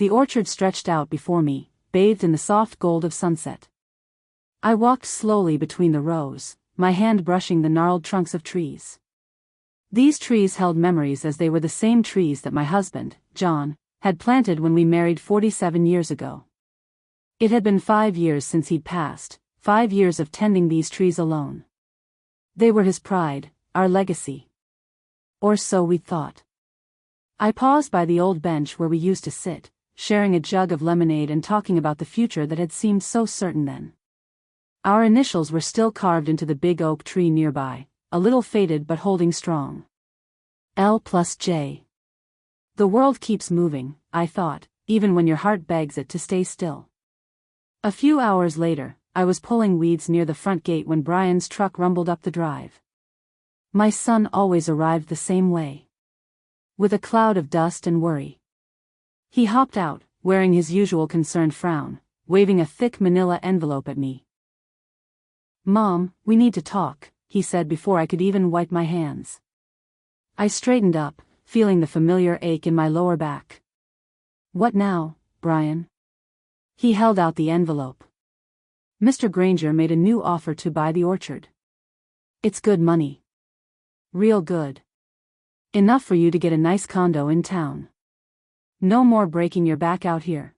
The orchard stretched out before me, bathed in the soft gold of sunset. I walked slowly between the rows, my hand brushing the gnarled trunks of trees. These trees held memories, as they were the same trees that my husband, John, had planted when we married 47 years ago. It had been 5 years since he'd passed, 5 years of tending these trees alone. They were his pride, our legacy. Or so we thought. I paused by the old bench where we used to sit, sharing a jug of lemonade and talking about the future that had seemed so certain then. Our initials were still carved into the big oak tree nearby, a little faded but holding strong. L+J. The world keeps moving, I thought, even when your heart begs it to stay still. A few hours later, I was pulling weeds near the front gate when Brian's truck rumbled up the drive. My son always arrived the same way. With a cloud of dust and worry. He hopped out, wearing his usual concerned frown, waving a thick manila envelope at me. "Mom, we need to talk," he said before I could even wipe my hands. I straightened up, feeling the familiar ache in my lower back. "What now, Brian?" He held out the envelope. "Mr. Granger made a new offer to buy the orchard. It's good money. Real good. Enough for you to get a nice condo in town. No more breaking your back out here."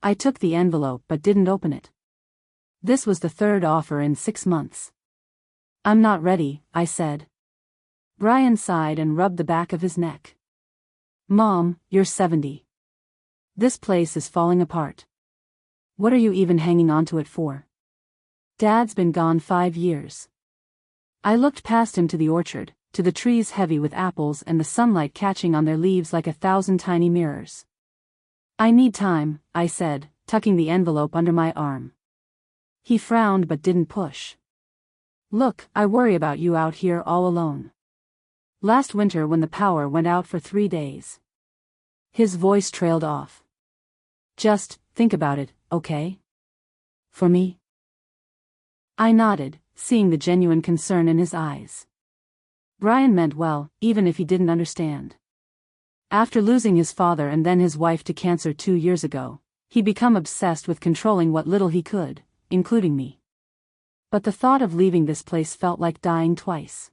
I took the envelope but didn't open it. This was the third offer in 6 months. "I'm not ready," I said. Brian sighed and rubbed the back of his neck. "Mom, you're 70. This place is falling apart. What are you even hanging on to it for? Dad's been gone 5 years. I looked past him to the orchard, to the trees heavy with apples and the sunlight catching on their leaves like 1,000 tiny mirrors. "I need time," I said, tucking the envelope under my arm. He frowned but didn't push. "Look, I worry about you out here all alone. Last winter when the power went out for 3 days. His voice trailed off. "Just think about it, okay? For me?" I nodded, seeing the genuine concern in his eyes. Brian meant well, even if he didn't understand. After losing his father and then his wife to cancer 2 years ago, he'd become obsessed with controlling what little he could, including me. But the thought of leaving this place felt like dying twice.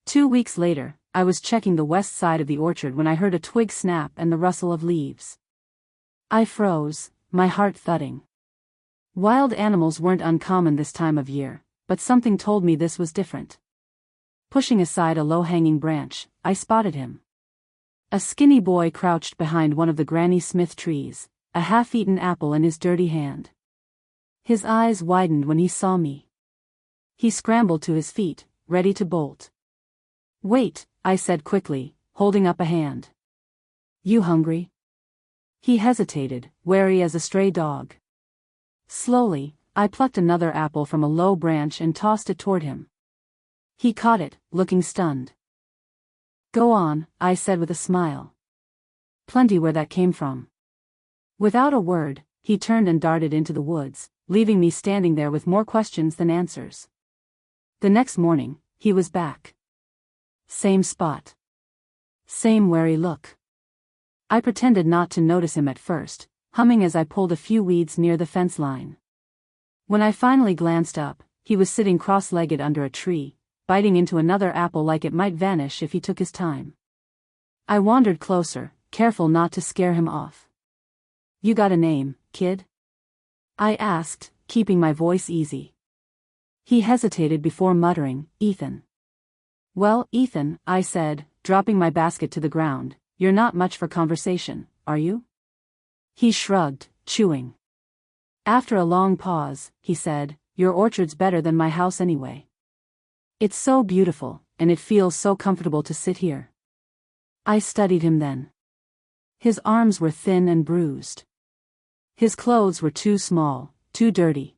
2 weeks later, I was checking the west side of the orchard when I heard a twig snap and the rustle of leaves. I froze, my heart thudding. Wild animals weren't uncommon this time of year, but something told me this was different. Pushing aside a low-hanging branch, I spotted him. A skinny boy crouched behind one of the Granny Smith trees, a half-eaten apple in his dirty hand. His eyes widened when he saw me. He scrambled to his feet, ready to bolt. "Wait," I said quickly, holding up a hand. "You hungry?" He hesitated, wary as a stray dog. Slowly, I plucked another apple from a low branch and tossed it toward him. He caught it, looking stunned. "Go on," I said with a smile. "Plenty where that came from." Without a word, he turned and darted into the woods, leaving me standing there with more questions than answers. The next morning, he was back. Same spot. Same wary look. I pretended not to notice him at first, humming as I pulled a few weeds near the fence line. When I finally glanced up, he was sitting cross-legged under a tree, biting into another apple like it might vanish if he took his time. I wandered closer, careful not to scare him off. "You got a name, kid?" I asked, keeping my voice easy. He hesitated before muttering, "Ethan." "Well, Ethan," I said, dropping my basket to the ground, "you're not much for conversation, are you?" He shrugged, chewing. After a long pause, he said, "Your orchard's better than my house anyway. It's so beautiful, and it feels so comfortable to sit here." I studied him then. His arms were thin and bruised. His clothes were too small, too dirty.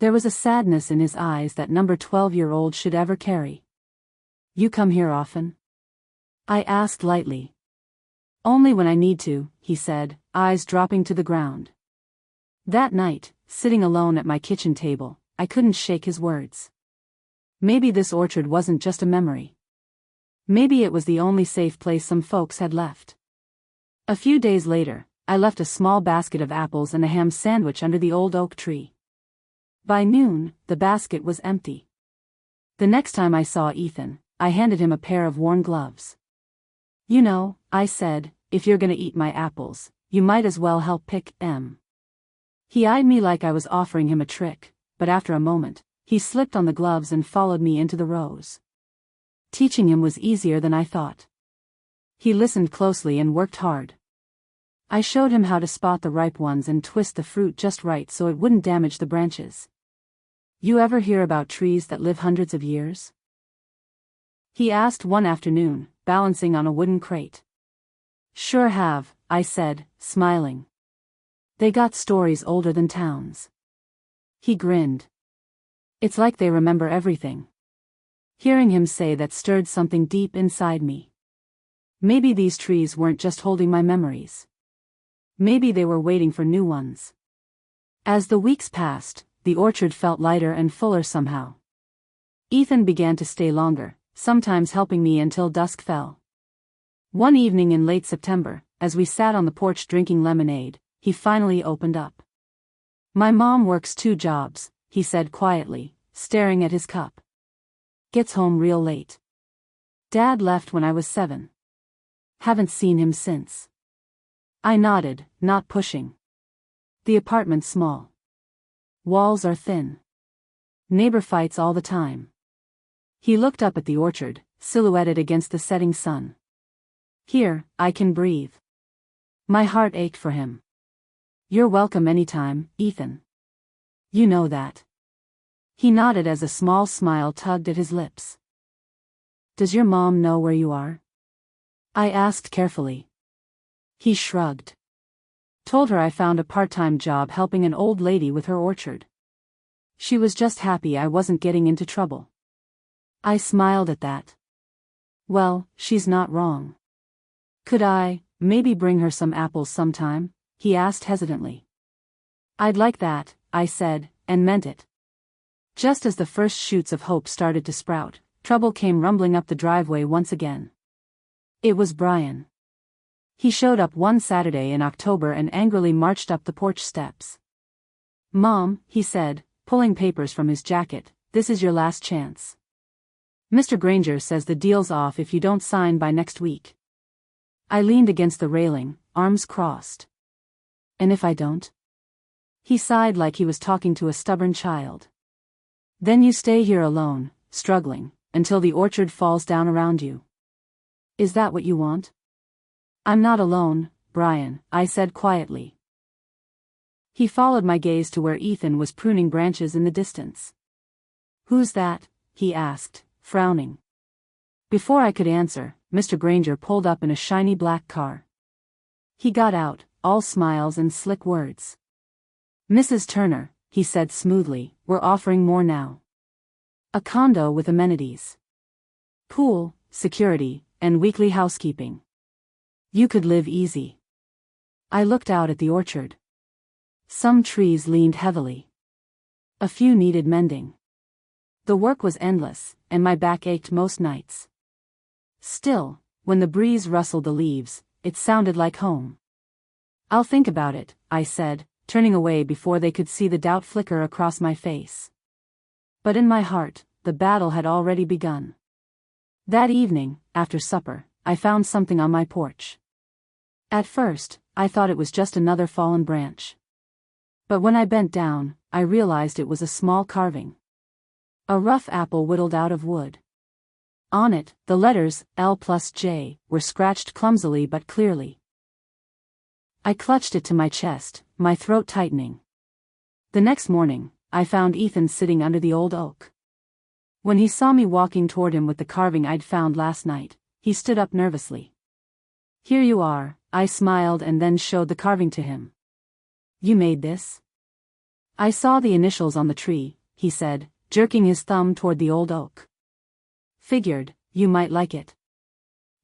There was a sadness in his eyes that number 12-year-old should ever carry. "You come here often?" I asked lightly. "Only when I need to," he said, eyes dropping to the ground. That night, sitting alone at my kitchen table, I couldn't shake his words. Maybe this orchard wasn't just a memory. Maybe it was the only safe place some folks had left. A few days later, I left a small basket of apples and a ham sandwich under the old oak tree. By noon, the basket was empty. The next time I saw Ethan, I handed him a pair of worn gloves. "You know," I said, "if you're gonna eat my apples, you might as well help pick 'em." He eyed me like I was offering him a trick, but after a moment, he slipped on the gloves and followed me into the rows. Teaching him was easier than I thought. He listened closely and worked hard. I showed him how to spot the ripe ones and twist the fruit just right so it wouldn't damage the branches. "You ever hear about trees that live hundreds of years?" he asked one afternoon, balancing on a wooden crate. "Sure have," I said, smiling. "They got stories older than towns." He grinned. "It's like they remember everything." Hearing him say that stirred something deep inside me. Maybe these trees weren't just holding my memories. Maybe they were waiting for new ones. As the weeks passed, the orchard felt lighter and fuller somehow. Ethan began to stay longer, sometimes helping me until dusk fell. One evening in late September, as we sat on the porch drinking lemonade, he finally opened up. "My mom works 2 jobs, he said quietly, staring at his cup. "Gets home real late. Dad left when I was 7. Haven't seen him since." I nodded, not pushing. "The apartment's small. Walls are thin. Neighbor fights all the time." He looked up at the orchard, silhouetted against the setting sun. "Here, I can breathe." My heart ached for him. "You're welcome anytime, Ethan. You know that." He nodded as a small smile tugged at his lips. "Does your mom know where you are?" I asked carefully. He shrugged. "Told her I found a part-time job helping an old lady with her orchard. She was just happy I wasn't getting into trouble." I smiled at that. "Well, she's not wrong. Could I, maybe bring her some apples sometime?" he asked hesitantly. "I'd like that," I said, and meant it. Just as the first shoots of hope started to sprout, trouble came rumbling up the driveway once again. It was Brian. He showed up one Saturday in October and angrily marched up the porch steps. "Mom," he said, pulling papers from his jacket, "this is your last chance. Mr. Granger says the deal's off if you don't sign by next week." I leaned against the railing, arms crossed. "And if I don't?" He sighed like he was talking to a stubborn child. "Then you stay here alone, struggling, until the orchard falls down around you. Is that what you want?" "I'm not alone, Brian," I said quietly. He followed my gaze to where Ethan was pruning branches in the distance. "Who's that?" he asked, frowning. Before I could answer, Mr. Granger pulled up in a shiny black car. He got out, all smiles and slick words. "Mrs. Turner," he said smoothly, "we're offering more now. A condo with amenities. Pool, security, and weekly housekeeping. You could live easy." I looked out at the orchard. Some trees leaned heavily. A few needed mending. The work was endless, and my back ached most nights. Still, when the breeze rustled the leaves, it sounded like home. "I'll think about it," I said, turning away before they could see the doubt flicker across my face. But in my heart, the battle had already begun. That evening, after supper, I found something on my porch. At first, I thought it was just another fallen branch. But when I bent down, I realized it was a small carving. A rough apple whittled out of wood. On it, the letters L+J were scratched clumsily but clearly. I clutched it to my chest, my throat tightening. The next morning, I found Ethan sitting under the old oak. When he saw me walking toward him with the carving I'd found last night, he stood up nervously. "Here you are," I smiled and then showed the carving to him. "You made this?" "I saw the initials on the tree," he said, jerking his thumb toward the old oak. "Figured, you might like it."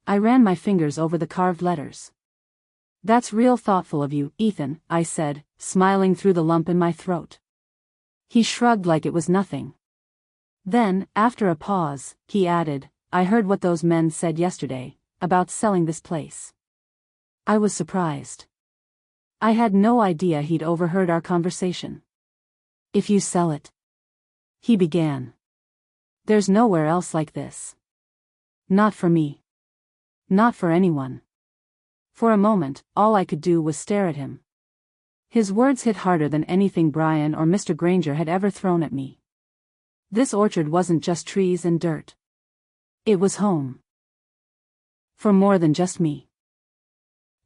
I ran my fingers over the carved letters. "That's real thoughtful of you, Ethan," I said, smiling through the lump in my throat. He shrugged like it was nothing. Then, after a pause, he added, "I heard what those men said yesterday, about selling this place. I was surprised. I had no idea he'd overheard our conversation. If you sell it, he began. There's nowhere else like this. Not for me. Not for anyone. For a moment, all I could do was stare at him. His words hit harder than anything Brian or Mr. Granger had ever thrown at me. This orchard wasn't just trees and dirt. It was home. For more than just me.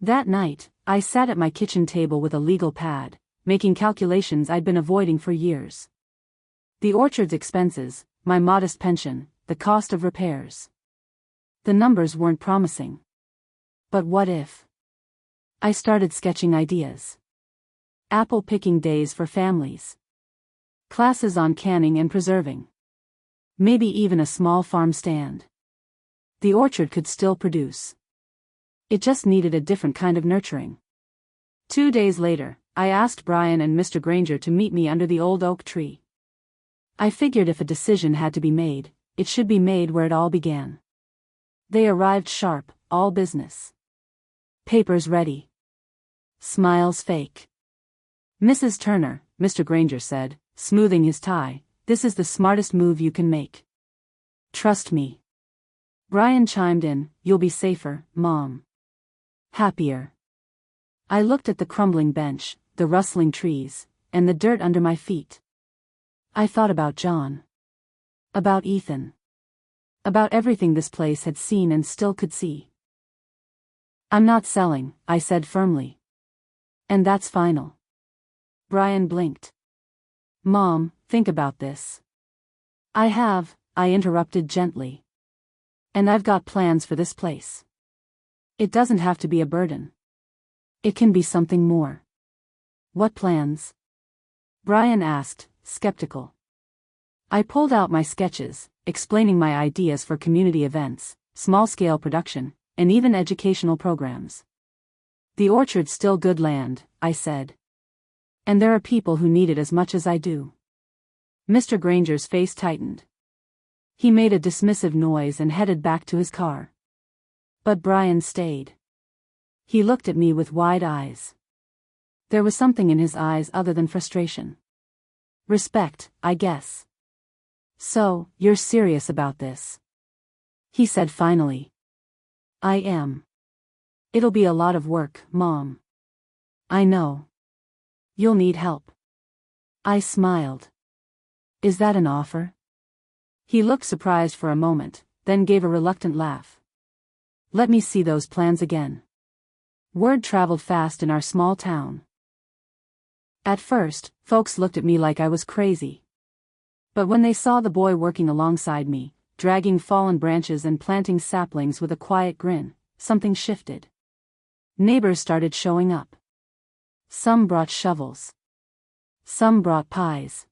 That night, I sat at my kitchen table with a legal pad, making calculations I'd been avoiding for years. The orchard's expenses, my modest pension, the cost of repairs. The numbers weren't promising. But what if? I started sketching ideas. Apple picking days for families. Classes on canning and preserving. Maybe even a small farm stand. The orchard could still produce. It just needed a different kind of nurturing. 2 days later, I asked Brian and Mr. Granger to meet me under the old oak tree. I figured if a decision had to be made, it should be made where it all began. They arrived sharp, all business. Papers ready. Smiles fake. Mrs. Turner, Mr. Granger said, smoothing his tie, this is the smartest move you can make. Trust me. Brian chimed in, you'll be safer, Mom. Happier. I looked at the crumbling bench, the rustling trees, and the dirt under my feet. I thought about John. About Ethan. About everything this place had seen and still could see. I'm not selling, I said firmly. And that's final. Brian blinked. Mom, think about this. I interrupted gently. And I've got plans for this place. It doesn't have to be a burden. It can be something more. What plans? Brian asked, skeptical. I pulled out my sketches, explaining my ideas for community events, small-scale production, and even educational programs. The orchard's still good land, I said. And there are people who need it as much as I do. Mr. Granger's face tightened. He made a dismissive noise and headed back to his car. But Brian stayed. He looked at me with wide eyes. There was something in his eyes other than frustration. Respect, I guess. So, you're serious about this? He said finally. I am. It'll be a lot of work, Mom. I know. You'll need help. I smiled. Is that an offer? He looked surprised for a moment, then gave a reluctant laugh. Let me see those plans again. Word traveled fast in our small town. At first, folks looked at me like I was crazy. But when they saw the boy working alongside me, dragging fallen branches and planting saplings with a quiet grin, something shifted. Neighbors started showing up. Some brought shovels. Some brought pies.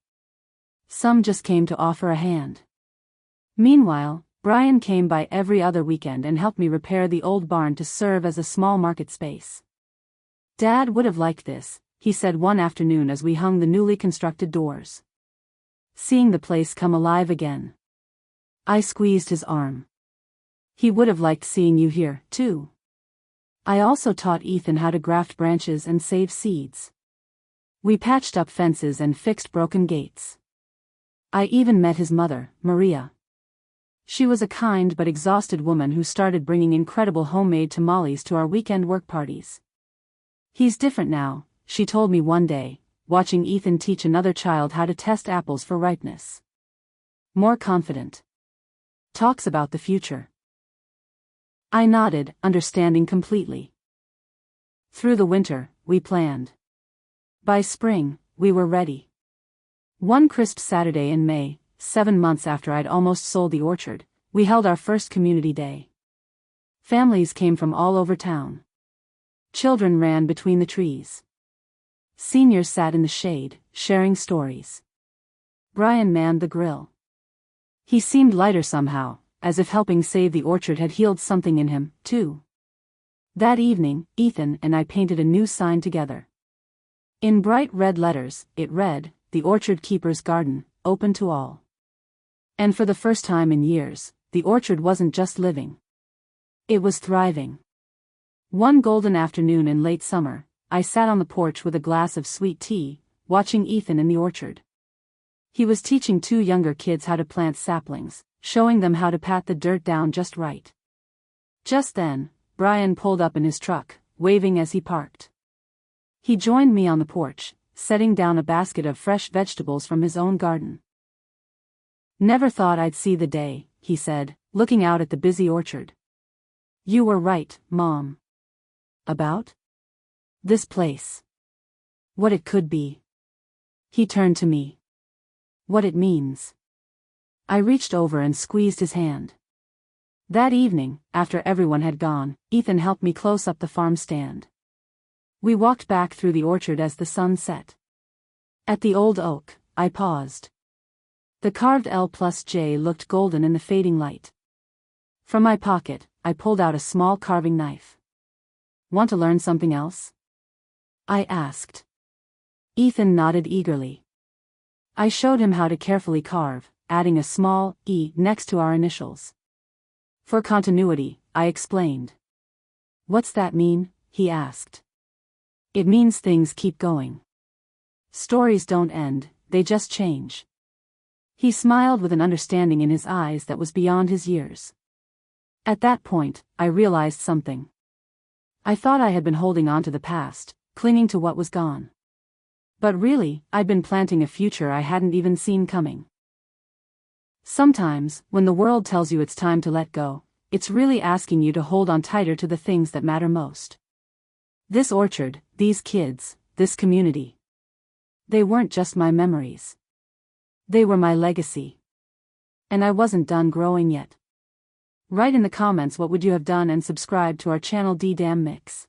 Some just came to offer a hand. Meanwhile, Brian came by every other weekend and helped me repair the old barn to serve as a small market space. Dad would have liked this, he said one afternoon as we hung the newly constructed doors. Seeing the place come alive again. I squeezed his arm. He would have liked seeing you here, too. I also taught Ethan how to graft branches and save seeds. We patched up fences and fixed broken gates. I even met his mother, Maria. She was a kind but exhausted woman who started bringing incredible homemade tamales to our weekend work parties. He's different now, she told me one day, watching Ethan teach another child how to test apples for ripeness. More confident. Talks about the future. I nodded, understanding completely. Through the winter, we planned. By spring, we were ready. One crisp Saturday in May, 7 months after I'd almost sold the orchard, we held our first community day. Families came from all over town. Children ran between the trees. Seniors sat in the shade, sharing stories. Brian manned the grill. He seemed lighter somehow, as if helping save the orchard had healed something in him, too. That evening, Ethan and I painted a new sign together. In bright red letters, it read, "The Orchard Keeper's Garden, open to all." And for the first time in years, the orchard wasn't just living. It was thriving. One golden afternoon in late summer, I sat on the porch with a glass of sweet tea, watching Ethan in the orchard. He was teaching two younger kids how to plant saplings, showing them how to pat the dirt down just right. Just then, Brian pulled up in his truck, waving as he parked. He joined me on the porch, setting down a basket of fresh vegetables from his own garden. "Never thought I'd see the day," he said, looking out at the busy orchard. "You were right, Mom. About this place. What it could be." He turned to me. "What it means." I reached over and squeezed his hand. That evening, after everyone had gone, Ethan helped me close up the farm stand. We walked back through the orchard as the sun set. At the old oak, I paused. The carved L+J looked golden in the fading light. From my pocket, I pulled out a small carving knife. "Want to learn something else?" I asked. Ethan nodded eagerly. I showed him how to carefully carve, adding a small E next to our initials. For continuity, I explained. "What's that mean?" he asked. "It means things keep going. Stories don't end, they just change." He smiled with an understanding in his eyes that was beyond his years. At that point, I realized something. I thought I had been holding on to the past, clinging to what was gone. But really, I'd been planting a future I hadn't even seen coming. Sometimes, when the world tells you it's time to let go, it's really asking you to hold on tighter to the things that matter most. This orchard, these kids, this community. They weren't just my memories. They were my legacy. And I wasn't done growing yet. Write in the comments what would you have done and subscribe to our channel D-Damn Mix.